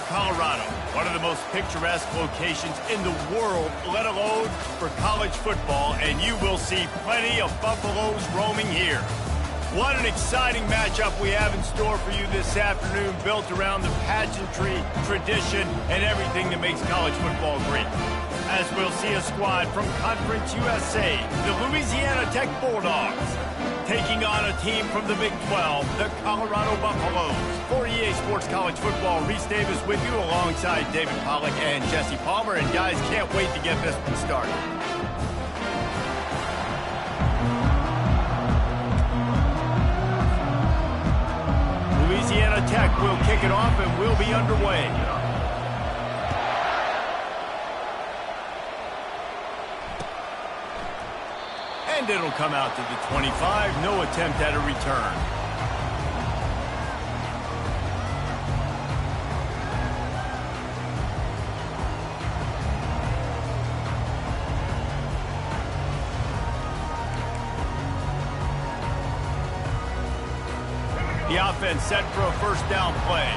Colorado, one of the most picturesque locations in the world, let alone for college football, and you will see plenty of Buffaloes roaming here. What an exciting matchup we have in store for you this afternoon, built around the pageantry, tradition, and everything that makes college football great. As we'll see a squad from Conference USA, the Louisiana Tech Bulldogs, taking on a team from the Big 12, the Colorado Buffaloes. For EA Sports College Football, Reese Davis with you alongside David Pollack and Jesse Palmer. And guys, can't wait to get this one started. Louisiana Tech will kick it off and we'll be underway. And it'll come out to the 25. No attempt at a return. The offense set for a first down play.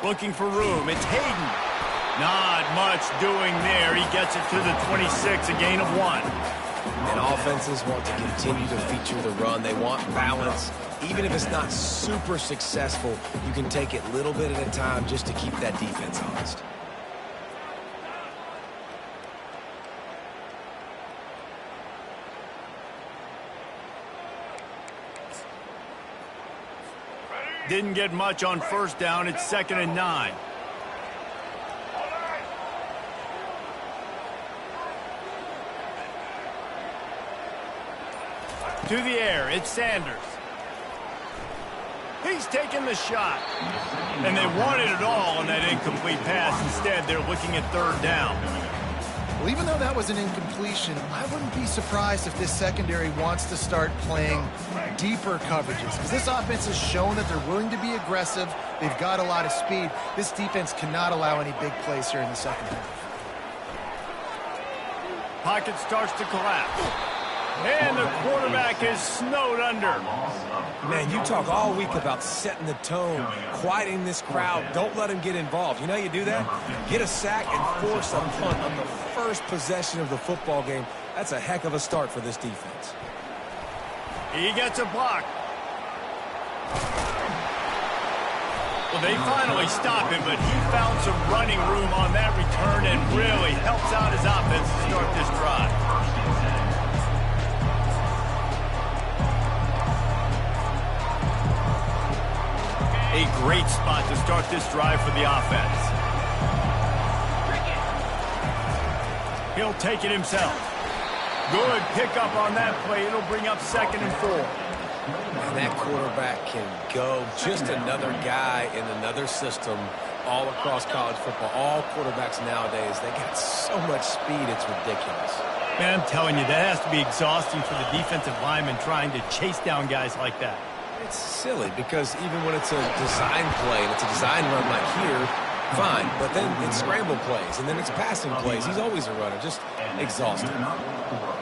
Looking for room. It's Hayden. Not much doing there. He gets it to the 26, a gain of 1. And offenses want to continue to feature the run. They want balance. Even if it's not super successful, you can take it little bit at a time just to keep that defense honest. Didn't get much on first down. It's 2nd and 9. To the air, it's Sanders. He's taking the shot. And they wanted it all on that incomplete pass. Instead, they're looking at 3rd down. Well, even though that was an incompletion, I wouldn't be surprised if this secondary wants to start playing deeper coverages, because this offense has shown that they're willing to be aggressive. They've got a lot of speed. This defense cannot allow any big plays here in the second half. Pocket starts to collapse. And the quarterback is snowed under. Man, you talk all week about setting the tone, quieting this crowd. Don't let them get involved. You know how you do that? Get a sack and force a punt on the first possession of the football game. That's a heck of a start for this defense. He gets a block. Well, they finally stop him, but he found some running room on that return and really helps out his offense to start this drive. A great spot to start this drive for the offense. He'll take it himself. Good pickup on that play. It'll bring up 2nd and 4. And that quarterback can go. Just another guy in another system all across college football. All quarterbacks nowadays, they got so much speed, it's ridiculous. Man, I'm telling you, that has to be exhausting for the defensive lineman trying to chase down guys like that. It's silly because even when it's a design play and it's a design run like here, fine. But then it's scramble plays and then it's passing plays. He's always a runner, just exhausting.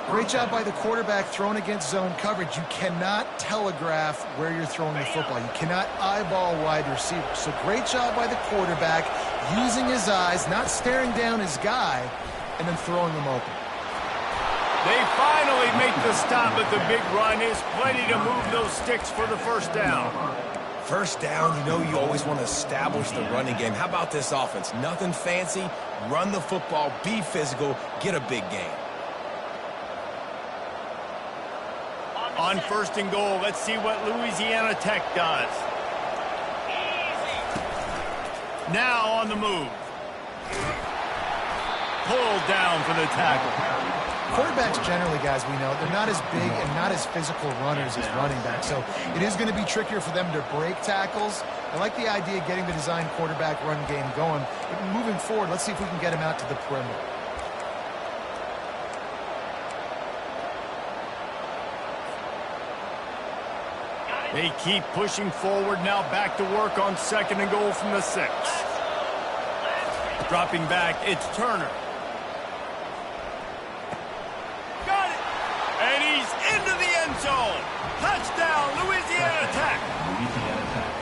Great job by the quarterback throwing against zone coverage. You cannot telegraph where you're throwing the football. You cannot eyeball wide receivers. So great job by the quarterback using his eyes, not staring down his guy, and then throwing him open. They finally make the stop, but the big run is plenty to move those sticks for the first down. First down, you know you always want to establish the running game. How about this offense? Nothing fancy. Run the football, be physical, get a big gain. On 1st and goal, let's see what Louisiana Tech does. Now on the move. Pulled down for the tackle. Quarterbacks generally, guys, we know, they're not as big and not as physical runners as running backs. So it is going to be trickier for them to break tackles. I like the idea of getting the design quarterback run game going. But moving forward, let's see if we can get him out to the perimeter. They keep pushing forward, now back to work on 2nd and goal from the 6. Dropping back, it's Turner. Got it! And he's into the end zone. Touchdown! Louisiana Tech.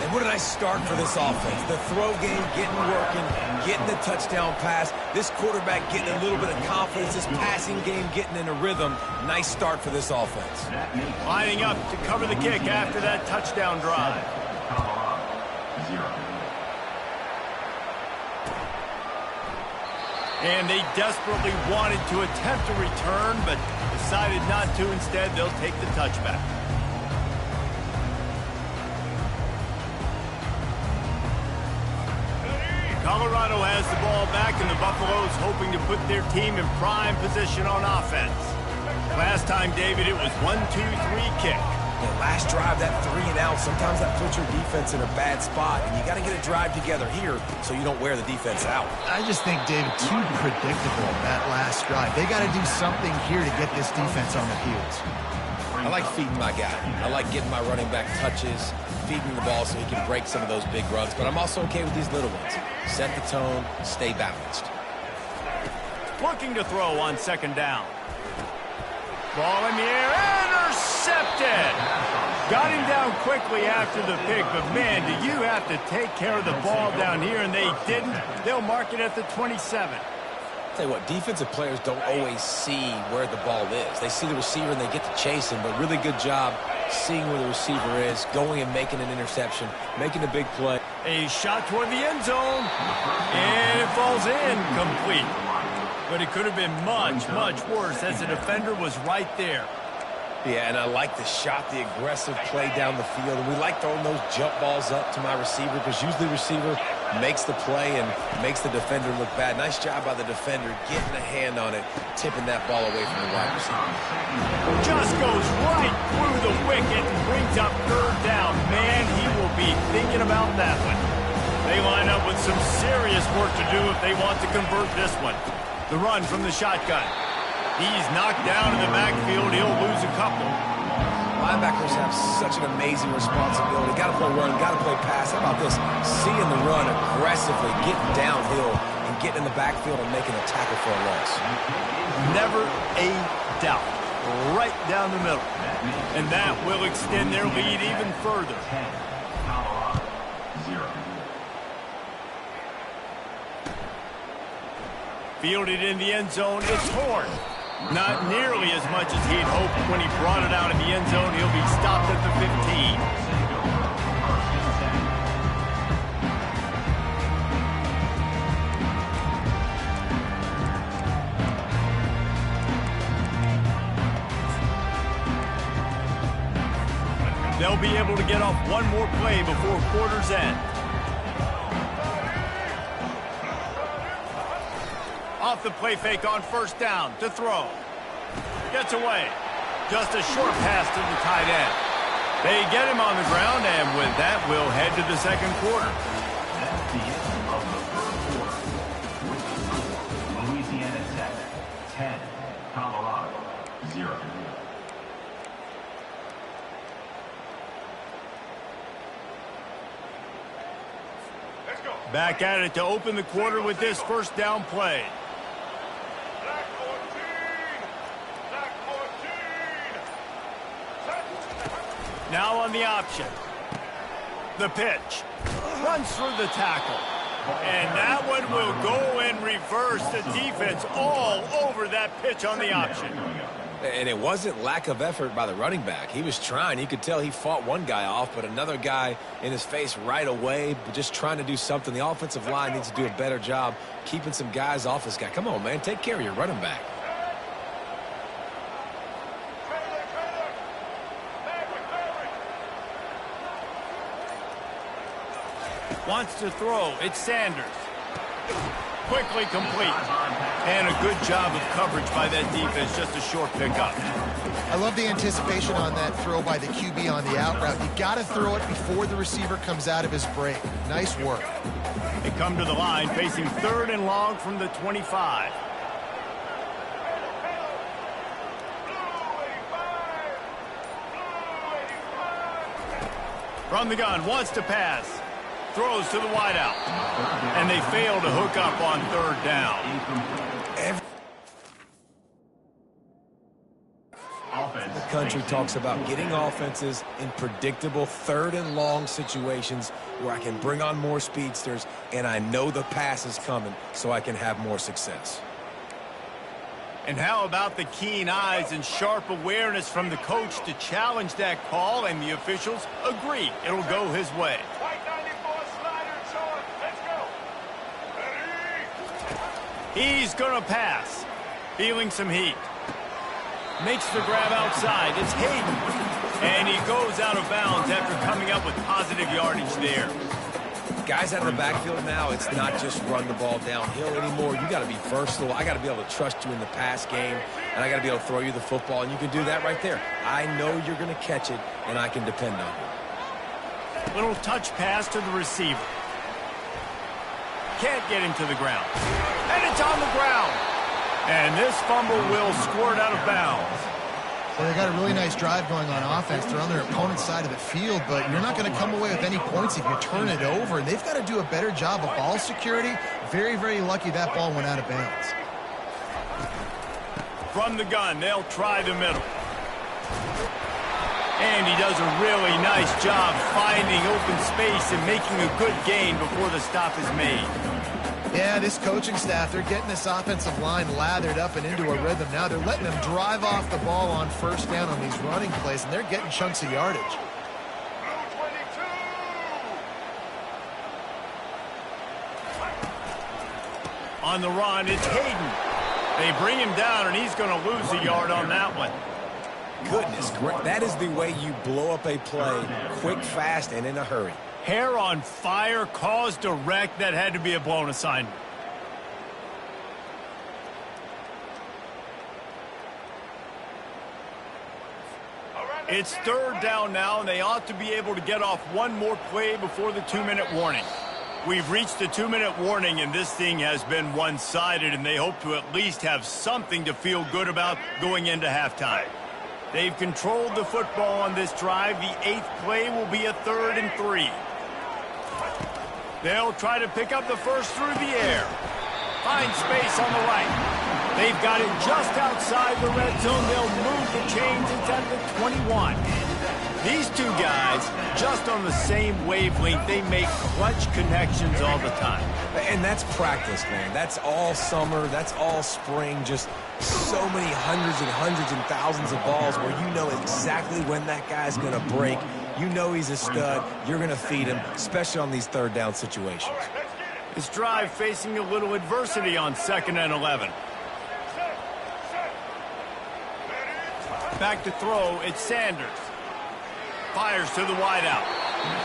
And what a nice start for this offense. The throw game getting working, getting the touchdown pass. This quarterback getting a little bit of confidence. This passing game getting in a rhythm. Nice start for this offense. Lining up to cover the kick after that touchdown drive. And they desperately wanted to attempt a return, but decided not to. Instead, they'll take the touchback. Colorado has the ball back, and the Buffaloes hoping to put their team in prime position on offense. Last time, David, it was 1-2-3 kick. The last drive, that 3 and out, sometimes that puts your defense in a bad spot, and you got to get a drive together here so you don't wear the defense out. I just think, David, too predictable that last drive. They got to do something here to get this defense on their heels. I like feeding my guy. I like getting my running back touches, feeding the ball so he can break some of those big runs, but I'm also okay with these little ones. Set the tone, stay balanced. Looking to throw on second down. Ball in the air, intercepted! Got him down quickly after the pick, but man, do you have to take care of the ball down here, and they didn't. They'll mark it at the 27. Tell you what, defensive players don't always see where the ball is. They see the receiver and they get to chase him, but really good job seeing where the receiver is, going and making an interception, making a big play. A shot toward the end zone, and it falls in complete. But it could have been much, much worse as the defender was right there. Yeah, and I like the shot, the aggressive play down the field. And we like throwing those jump balls up to my receiver because usually the receiver makes the play and makes the defender look bad. Nice job by the defender getting a hand on it, tipping that ball away from the wide receiver. Just goes right through the wicket and brings up third down. Man, he will be thinking about that one. They line up with some serious work to do if they want to convert this one. The run from the shotgun. He's knocked down in the backfield. He'll lose a couple. Linebackers have such an amazing responsibility. Got to play run, got to play pass. How about this? Seeing the run aggressively, getting downhill, and getting in the backfield and making a tackle for a loss. Never a doubt. Right down the middle. And that will extend their lead even further. Fielded in the end zone, it's Horn. Not nearly as much as he'd hoped when he brought it out in the end zone. He'll be stopped at the 15. They'll be able to get off one more play before quarter's end. Off the play fake on first down to throw. Gets away. Just a short pass to the tight end. They get him on the ground, and with that, we'll head to the second quarter. That's the end of the first quarter. Louisiana Tech 10, Colorado 0. Back at it to open the quarter with this first down play. Now on the option. The pitch. Runs through the tackle. And that one will go in reverse. The defense all over that pitch on the option. And it wasn't lack of effort by the running back. He was trying. You could tell he fought one guy off, but another guy in his face right away, but just trying to do something. The offensive line needs to do a better job keeping some guys off this guy. Come on, man. Take care of your running back. Wants to throw. It's Sanders. Quickly complete. And a good job of coverage by that defense. Just a short pickup. I love the anticipation on that throw by the QB on the out route. You got to throw it before the receiver comes out of his break. Nice work. They come to the line facing third and long from the 25. From the gun, wants to pass. Throws to the wideout. And they fail to hook up on third down. Offense country talks about getting offenses in predictable third and long situations where I can bring on more speedsters and I know the pass is coming so I can have more success. And how about the keen eyes and sharp awareness from the coach to challenge that call, and the officials agree it'll go his way. He's gonna pass. Feeling some heat. Makes the grab outside. It's Hayden. And he goes out of bounds after coming up with positive yardage there. Guys out of the backfield now, it's not just run the ball downhill anymore. You got to be versatile. I got to be able to trust you in the pass game, and I got to be able to throw you the football, and you can do that right there. I know you're going to catch it, and I can depend on you. Little touch pass to the receiver. Can't get him to the ground. And it's on the ground. And this fumble will squirt out of bounds. So they got a really nice drive going on offense. They're on their opponent's side of the field, but you're not going to come away with any points if you turn it over. And they've got to do a better job of ball security. Very, very lucky that ball went out of bounds. From the gun, they'll try the middle. And he does a really nice job finding open space and making a good gain before the stop is made. Yeah, this coaching staff, they're getting this offensive line lathered up and into a rhythm. Now they're letting them drive off the ball on first down on these running plays, and they're getting chunks of yardage. On the run, it's Hayden. They bring him down, and he's going to lose a yard on that one. Goodness, that is the way you blow up a play quick, fast, and in a hurry. Hair on fire, cause direct. That had to be a blown assignment. It's third down now, and they ought to be able to get off one more play before the 2-minute warning. We've reached the 2-minute warning, and this thing has been one-sided, and they hope to at least have something to feel good about going into halftime. They've controlled the football on this drive. The 8th play will be a 3rd and 3. They'll try to pick up the first through the air. Find space on the right. They've got it just outside the red zone. They'll move the chains. It's at the 21. These two guys, just on the same wavelength, they make clutch connections all the time. And that's practice, man. That's all summer. That's all spring. Just so many hundreds and thousands of balls where you know exactly when that guy's going to break. You know he's a stud. You're going to feed him, especially on these third down situations. This drive facing a little adversity on 2nd and 11. Back to throw, it's Sanders. Fires to the wideout.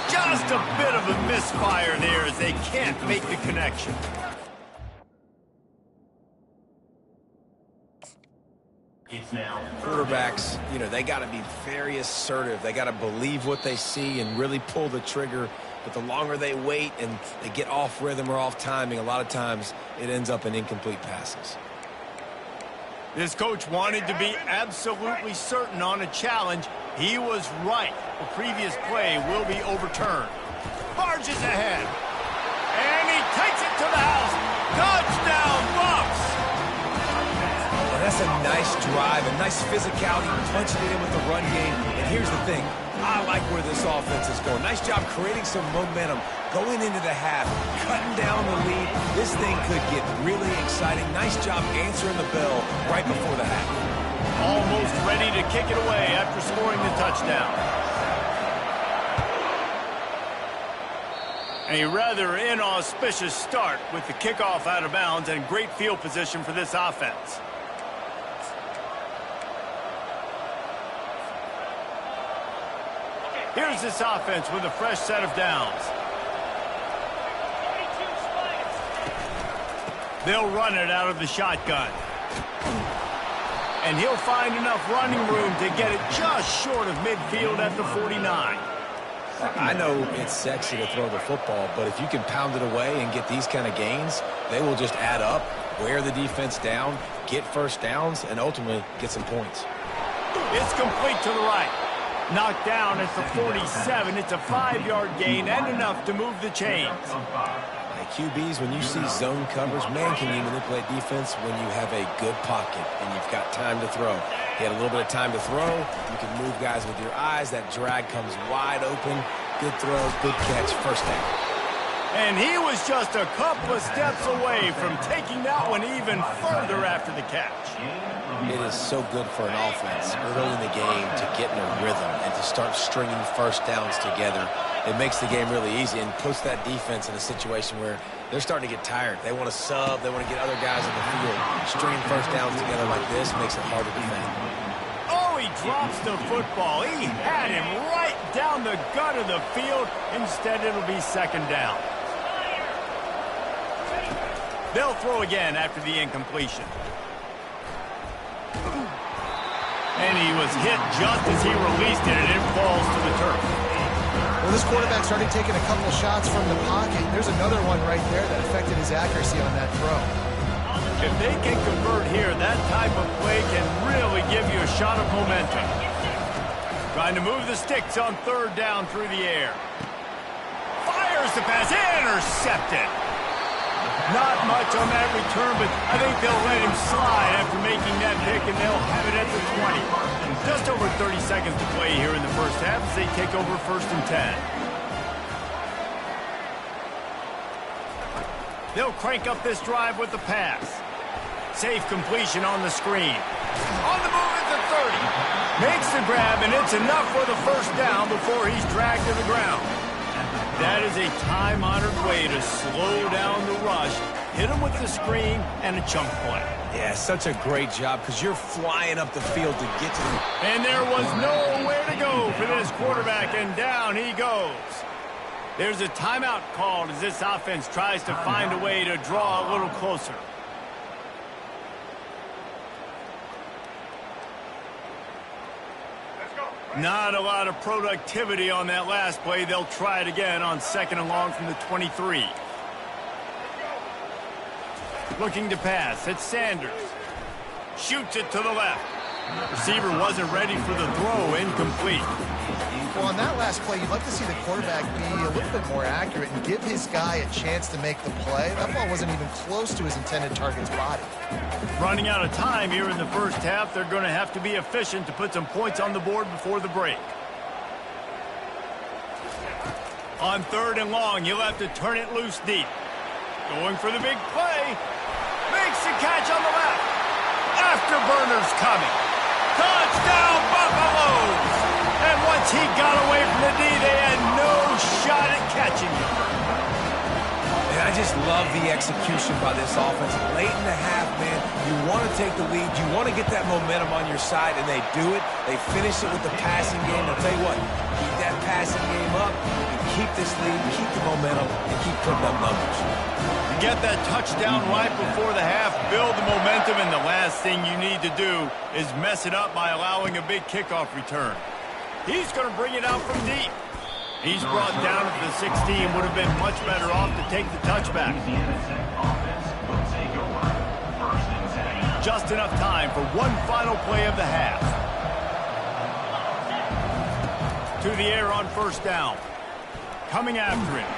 Just a bit of a misfire there as they can't make the connection. Quarterbacks, you know, they got to be very assertive. They got to believe what they see and really pull the trigger. But the longer they wait and they get off rhythm or off timing, a lot of times it ends up in incomplete passes. This coach wanted to be absolutely certain on a challenge. He was right. The previous play will be overturned. Barges ahead. And he takes it to the house. Touchdown, Bucks! Well, that's a nice drive, a nice physicality, punching it in with the run game. And here's the thing. I like where this offense is going. Nice job creating some momentum, going into the half, cutting down the lead. This thing could get really exciting. Nice job answering the bell right before the half. Almost ready to kick it away after scoring the touchdown. A rather inauspicious start with the kickoff out of bounds and great field position for this offense. Here's this offense with a fresh set of downs. They'll run it out of the shotgun. And he'll find enough running room to get it just short of midfield at the 49. I know it's sexy to throw the football, but if you can pound it away and get these kind of gains, they will just add up, wear the defense down, get first downs, and ultimately get some points. It's complete to the right. Knocked down at the 47. It's a 5-yard gain and enough to move the chains. QBs, when you see zone coverage, man, can you manipulate defense when you have a good pocket and you've got time to throw. You had a little bit of time to throw. You can move guys with your eyes. That drag comes wide open. Good throw, good catch, first down. And he was just a couple of steps away from taking that one even further after the catch. It is so good for an offense early in the game to get in a rhythm and to start stringing first downs together. It makes the game really easy and puts that defense in a situation where they're starting to get tired. They want to sub. They want to get other guys in the field. Stringing first downs together like this makes it hard to defend. Oh, he drops the football. He had him right down the gut of the field. Instead, it'll be second down. They'll throw again after the incompletion. And he was hit just as he released it, and it falls to the turf. Well, this quarterback started taking a couple shots from the pocket. There's another one right there that affected his accuracy on that throw. If they can convert here, that type of play can really give you a shot of momentum. Trying to move the sticks on third down through the air. Fires the pass, intercepted. Not much on that return, but I think they'll let him slide after making that pick, and they'll have it at the 20. Just over 30 seconds to play here in the first half as they take over first and 10. They'll crank up this drive with the pass. Safe completion on the screen. On the move at the 30. Makes the grab, and it's enough for the first down before he's dragged to the ground. That is a time-honored way to slow down the rush, hit him with the screen, and a chunk play. Yeah, such a great job because you're flying up the field to get to the... And there was nowhere to go for this quarterback, and down he goes. There's a timeout called as this offense tries to find a way to draw a little closer. Not a lot of productivity on that last play. They'll try it again on second and long from the 23. Looking to pass. It's Sanders. Shoots it to the left. Receiver wasn't ready for the throw. Incomplete. Well, on that last play, you'd like to see the quarterback be a little bit more accurate and give his guy a chance to make the play. That ball wasn't even close to his intended target's body. Running out of time here in the first half, they're going to have to be efficient to put some points on the board before the break. On third and long, you'll have to turn it loose deep. Going for the big play. Makes the catch on the left. Afterburner's coming. Touchdown, Buffaloes! And once he got away from the D, they had no shot at catching him. And I just love the execution by this offense. Late in the half, man, you want to take the lead. You want to get that momentum on your side, and they do it. They finish it with the passing game. I'll tell you what, keep that passing game up. You keep this lead, keep the momentum, and keep putting up numbers. You get that touchdown right before the half, build the momentum, and the last thing you need to do is mess it up by allowing a big kickoff return. He's going to bring it out from deep. He's brought down at the 16. Would have been much better off to take the touchback. Just enough time for one final play of the half. To the air on first down. Coming after him.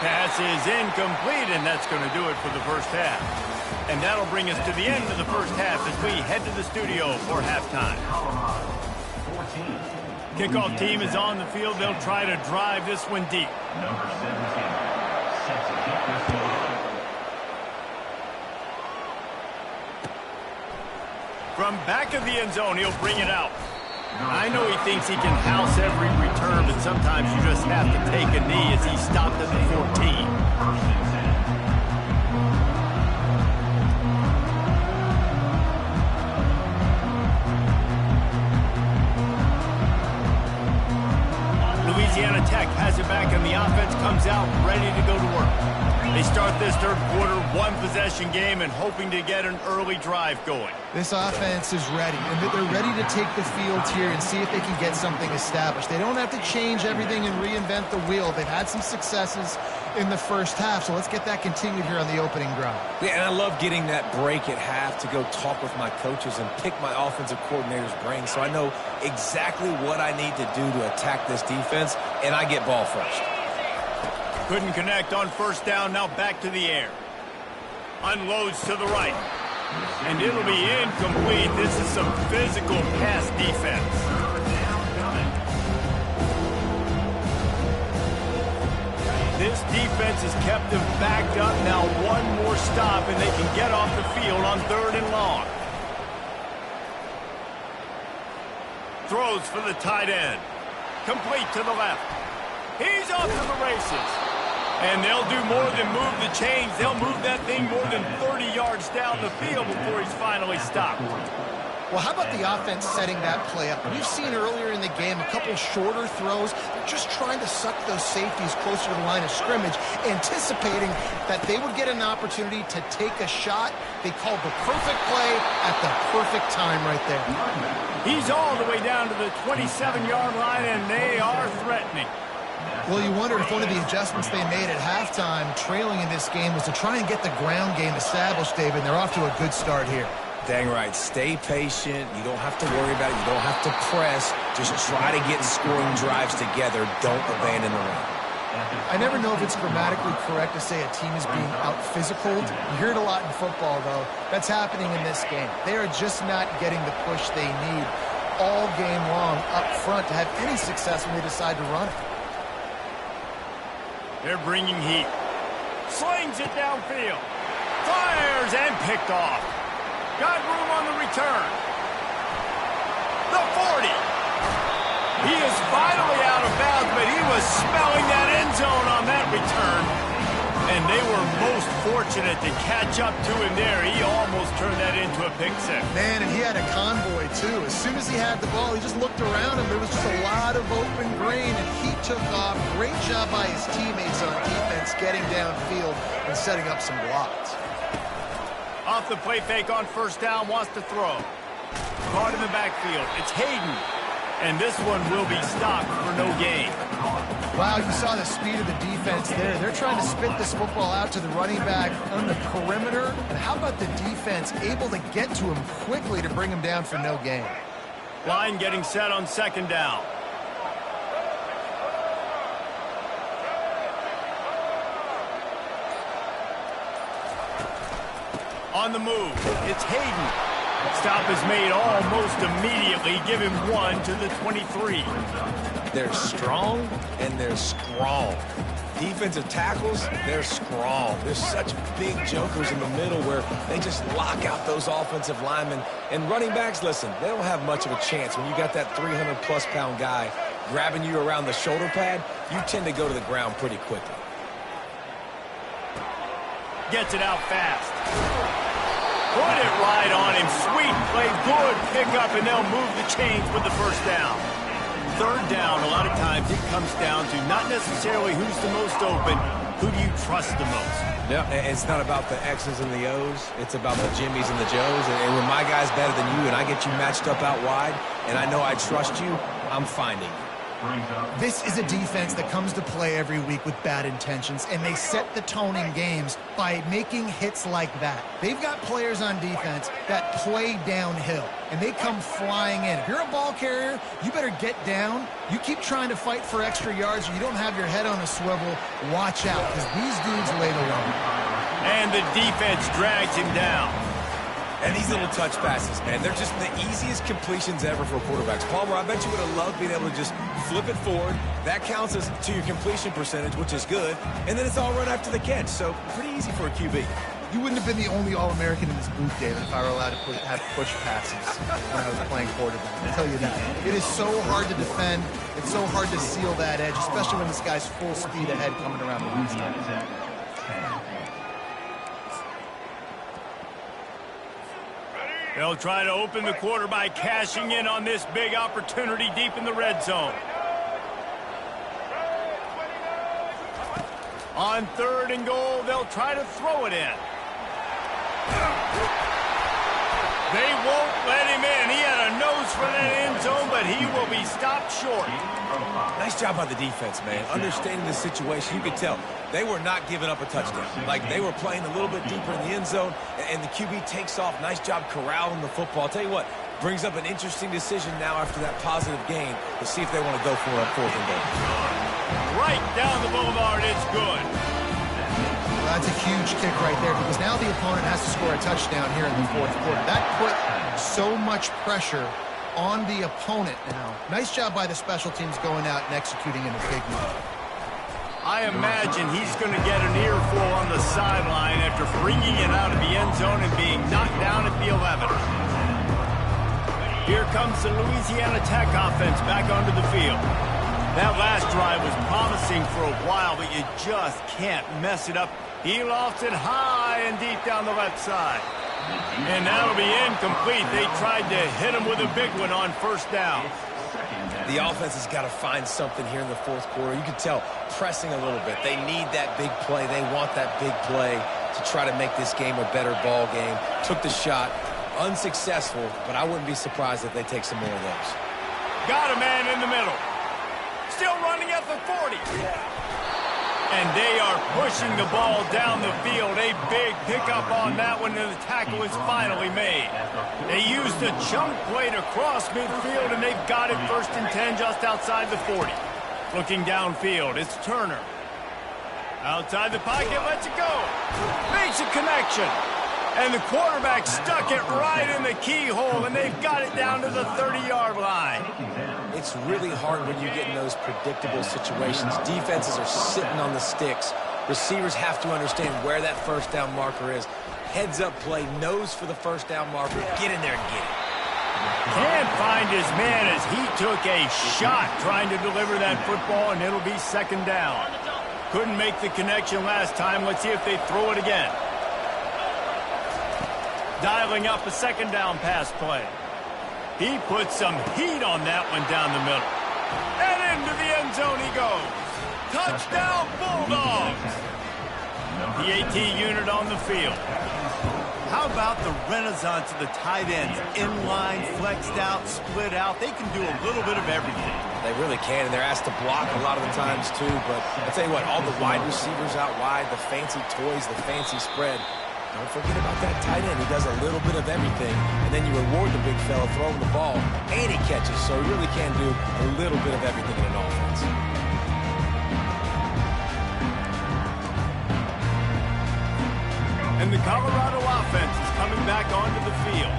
Pass is incomplete, and that's going to do it for the first half. And that'll bring us to the end of the first half as we head to the studio for halftime. Kickoff team is on the field. They'll try to drive this one deep. Number 17, set to kick this one off. From back of the end zone, he'll bring it out. I know he thinks he can house every return, but sometimes you just have to take a knee as he stopped at the 14. First and 10. Louisiana Tech has it back, and the offense comes out ready to go to work. They start this third quarter, one-possession game, and hoping to get an early drive going. This offense is ready, and they're ready to take the field here and see if they can get something established. They don't have to change everything and reinvent the wheel. They've had some successes in the first half, so let's get that continued here on the opening drive. Yeah, and I love getting that break at half to go talk with my coaches and pick my offensive coordinator's brain so I know exactly what I need to do to attack this defense, and I get ball first. Couldn't connect on first down, now back to the air. Unloads to the right. And it'll be incomplete. This is some physical pass defense. This defense has kept them backed up. Now one more stop and they can get off the field on 3rd and long. Throws for the tight end. Complete to the left. He's off to the races. And they'll do more than move the chains. They'll move that thing more than 30 yards down the field before he's finally stopped. Well, how about the offense setting that play up? We've seen earlier in the game a couple shorter throws. They're just trying to suck those safeties closer to the line of scrimmage, anticipating that they would get an opportunity to take a shot. They called the perfect play at the perfect time right there. He's all the way down to the 27-yard line, and they are threatening. Well, you wonder if one of the adjustments they made at halftime, trailing in this game, was to try and get the ground game established, David, and they're off to a good start here. Dang right. Stay patient. You don't have to worry about it. You don't have to press. Just try to get scoring drives together. Don't abandon the run. I never know if it's grammatically correct to say a team is being out-physicaled. You hear it a lot in football, though. That's happening in this game. They are just not getting the push they need all game long up front to have any success when they decide to run it. They're bringing heat. Slings it downfield. Fires and picked off. Got room on the return. The 40. He is finally out of bounds, but he was smelling that end zone on that return. And they were most fortunate to catch up to him there. He almost turned that into a pick six. Man, and he had a convoy, too. As soon as he had the ball, he just looked around him. There was just a lot of open grain, and he took off. Great job by his teammates on defense, getting downfield and setting up some blocks. Off the play fake on first down, wants to throw. Caught in the backfield. It's Hayden. And this one will be stopped for no gain. Wow, you saw the speed of the defense there. They're trying to spit this football out to the running back on the perimeter. And how about the defense able to get to him quickly to bring him down for no gain? Line getting set on second down. On the move, it's Hayden. Stop is made almost immediately. Give him 1 to the 23. They're strong and they're strong. Defensive tackles, they're strong. There's such big jokers in the middle where they just lock out those offensive linemen. And running backs, listen, they don't have much of a chance. When you got that 300-plus pound guy grabbing you around the shoulder pad, you tend to go to the ground pretty quickly. Gets it out fast. Put it right on him. Sweet play. Good pickup, and they'll move the chains with the first down. Third down, a lot of times it comes down to not necessarily who's the most open, who do you trust the most? Yeah, it's not about the X's and the O's. It's about the Jimmys and the Joes. And when my guy's better than you and I get you matched up out wide and I know I trust you, I'm finding you. This is a defense that comes to play every week with bad intentions, and they set the tone in games by making hits like that. They've got players on defense that play downhill, and they come flying in. If you're a ball carrier, you better get down. You keep trying to fight for extra yards, or you don't have your head on a swivel. Watch out, because these dudes lay the run. And the defense drags him down. And these little touch passes, man, they're just the easiest completions ever for quarterbacks. Palmer, I bet you would have loved being able to just flip it forward. That counts as to your completion percentage, which is good. And then it's all run after the catch, so pretty easy for a QB. You wouldn't have been the only All-American in this booth, David, if I were allowed to have push passes when I was playing quarterback. I'll tell you that. It is so hard to defend. It's so hard to seal that edge, especially when this guy's full speed ahead coming around the outside. They'll try to open the quarter by cashing in on this big opportunity deep in the red zone. On 3rd and goal, they'll try to throw it in. They won't let him in. He had a nose for that end zone, but he will be stopped short. Nice job by the defense, man. Understanding the situation, you could tell they were not giving up a touchdown. Like, they were playing a little bit deeper in the end zone, and the QB takes off. Nice job corralling the football. I'll tell you what, brings up an interesting decision now after that positive gain to see if they want to go for it on 4th and goal. Right down the boulevard, it's good. That's a huge kick right there because now the opponent has to score a touchdown here in the fourth quarter. That put so much pressure on the opponent now. Nice job by the special teams going out and executing in a big move. I imagine he's going to get an earful on the sideline after bringing it out of the end zone and being knocked down at the 11. Here comes the Louisiana Tech offense back onto the field. That last drive was promising for a while, but you just can't mess it up. He lofts it high and deep down the left side. And that'll be incomplete. They tried to hit him with a big one on first down. The offense has got to find something here in the fourth quarter. You can tell pressing a little bit. They need that big play. They want that big play to try to make this game a better ball game. Took the shot. Unsuccessful, but I wouldn't be surprised if they take some more of those. Got a man in the middle. Still running at the 40. And they are pushing the ball down the field. A big pickup on that one, and the tackle is finally made. They used a chunk play to cross midfield, and they've got it 1st and 10 just outside the 40. Looking downfield, it's Turner. Outside the pocket, lets it go. Makes a connection. And the quarterback stuck it right in the keyhole, and they've got it down to the 30-yard line. It's really hard when you get in those predictable situations. Defenses are sitting on the sticks. Receivers have to understand where that first down marker is. Heads-up play, nose for the first down marker. Get in there and get it. Can't find his man as he took a shot trying to deliver that football, and it'll be 2nd down. Couldn't make the connection last time. Let's see if they throw it again. Dialing up a 2nd down pass play. He puts some heat on that one down the middle. And into the end zone he goes. Touchdown Bulldogs! The AT unit on the field. How about the renaissance of the tight ends? Inline, flexed out, split out. They can do a little bit of everything. They really can, and they're asked to block a lot of the times too. But I'll tell you what, all the wide receivers out wide, the fancy toys, the fancy spread. Don't forget about that tight end. He does a little bit of everything, and then you reward the big fella throwing the ball, and he catches, so he really can do a little bit of everything in an offense. And the Colorado offense is coming back onto the field.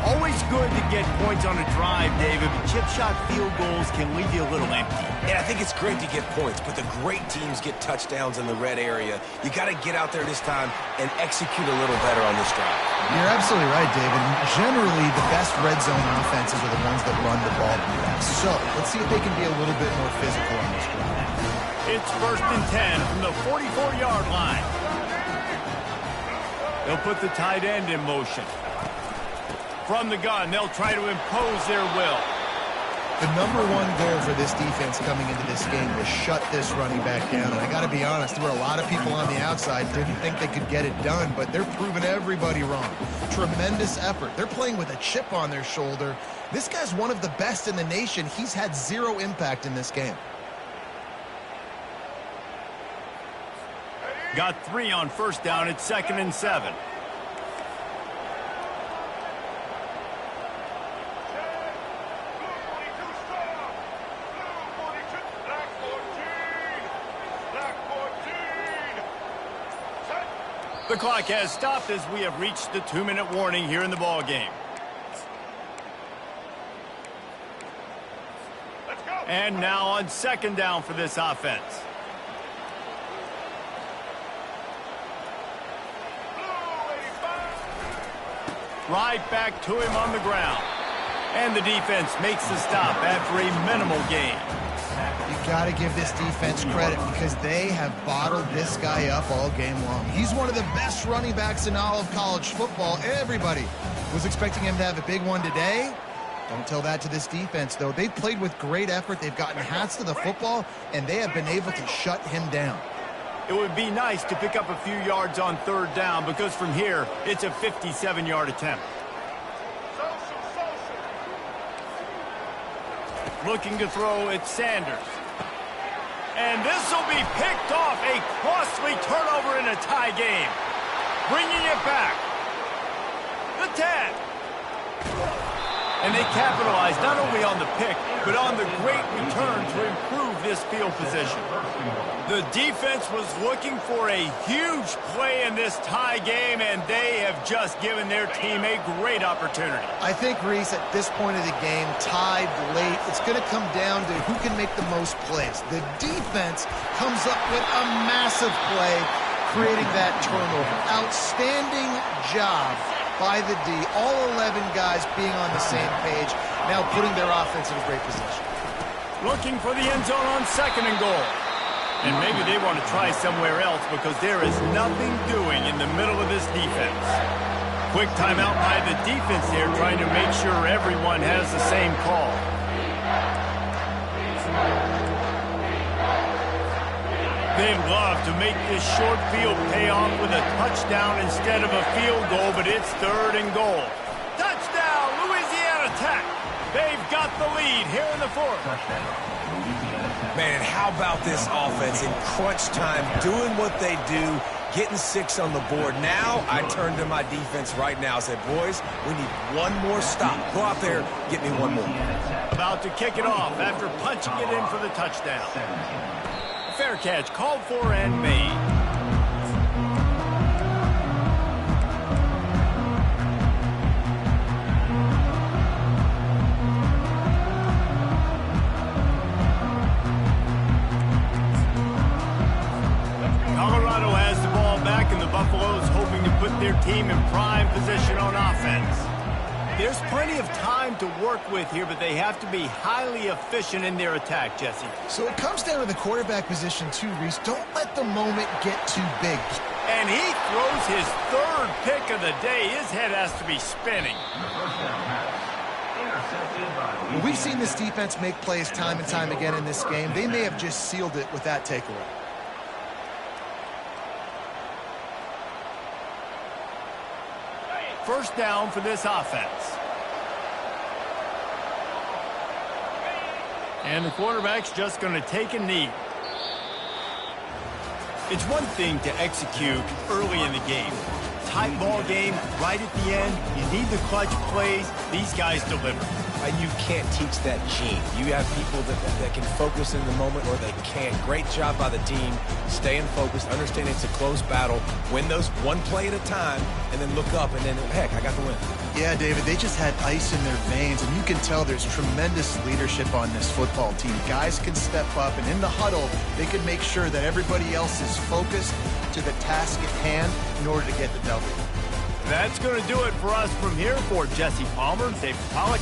Always good to get points on a drive, David, but chip shot field goals can leave you a little empty. And I think it's great to get points, but the great teams get touchdowns in the red area. You got to get out there this time and execute a little better on this drive. You're absolutely right, David. Generally, the best red zone offenses are the ones that run the ball the best. So let's see if they can be a little bit more physical on this drive. It's 1st and 10 from the 44-yard line. They'll put the tight end in motion. From the gun, they'll try to impose their will. The number one goal for this defense coming into this game was shut this running back down. And I got to be honest, there were a lot of people on the outside didn't think they could get it done, but they're proving everybody wrong. Tremendous effort. They're playing with a chip on their shoulder. This guy's one of the best in the nation. He's had 0 impact in this game. Got 3 on 1st down. It's 2nd and 7. The clock has stopped as we have reached the 2-minute warning here in the ball game. And now on 2nd down for this offense. Right back to him on the ground. And the defense makes the stop after a minimal gain. You got to give this defense credit because they have bottled this guy up all game long. He's one of the best running backs in all of college football. Everybody was expecting him to have a big one today. Don't tell that to this defense, though. They've played with great effort. They've gotten hats to the football, and they have been able to shut him down. It would be nice to pick up a few yards on 3rd down because from here, it's a 57-yard attempt. Looking to throw, it's Sanders. And this will be picked off. A costly turnover in a tie game. Bringing it back. The 10. And they capitalized not only on the pick, but on the great return to improve this field position. The defense was looking for a huge play in this tie game, and they have just given their team a great opportunity. I think, Reese, at this point of the game, tied late, it's going to come down to who can make the most plays. The defense comes up with a massive play, creating that turnover. Outstanding job by the D. All 11 guys being on the same page, now putting their offense in a great position. Looking for the end zone on 2nd and goal. And maybe they want to try somewhere else because there is nothing doing in the middle of this defense. Quick timeout by the defense here, trying to make sure everyone has the same call. They'd love to make this short field pay off with a touchdown instead of a field goal, but it's 3rd and goal. Touchdown, Louisiana Tech. They've got the lead here in the 4th. Man, and how about this offense in crunch time, doing what they do, getting 6 on the board. Now I turn to my defense right now and say, boys, we need one more stop. Go out there, get me one more. About to kick it off after punching it in for the touchdown. Fair catch, called for and made. Colorado has the ball back, and the Buffaloes hoping to put their team in prime position on offense. There's plenty of time to work with here, but they have to be highly efficient in their attack, Jesse. So it comes down to the quarterback position too, Reese. Don't let the moment get too big. And he throws his 3rd pick of the day. His head has to be spinning. Well, we've seen this defense make plays time and time again in this game. They may have just sealed it with that takeaway. First down for this offense. And the quarterback's just going to take a knee. It's one thing to execute early in the game. Tight ball game, right at the end. You need the clutch plays. These guys deliver. And you can't teach that gene. You have people that can focus in the moment or they can't. Great job by the team, staying focused, understanding it's a close battle, win those one play at a time, and then look up and then, heck, I got the win. Yeah, David, they just had ice in their veins, and you can tell there's tremendous leadership on this football team. Guys can step up, and in the huddle, they can make sure that everybody else is focused to the task at hand in order to get the W. That's going to do it for us from here. For Jesse Palmer, Dave Pollock,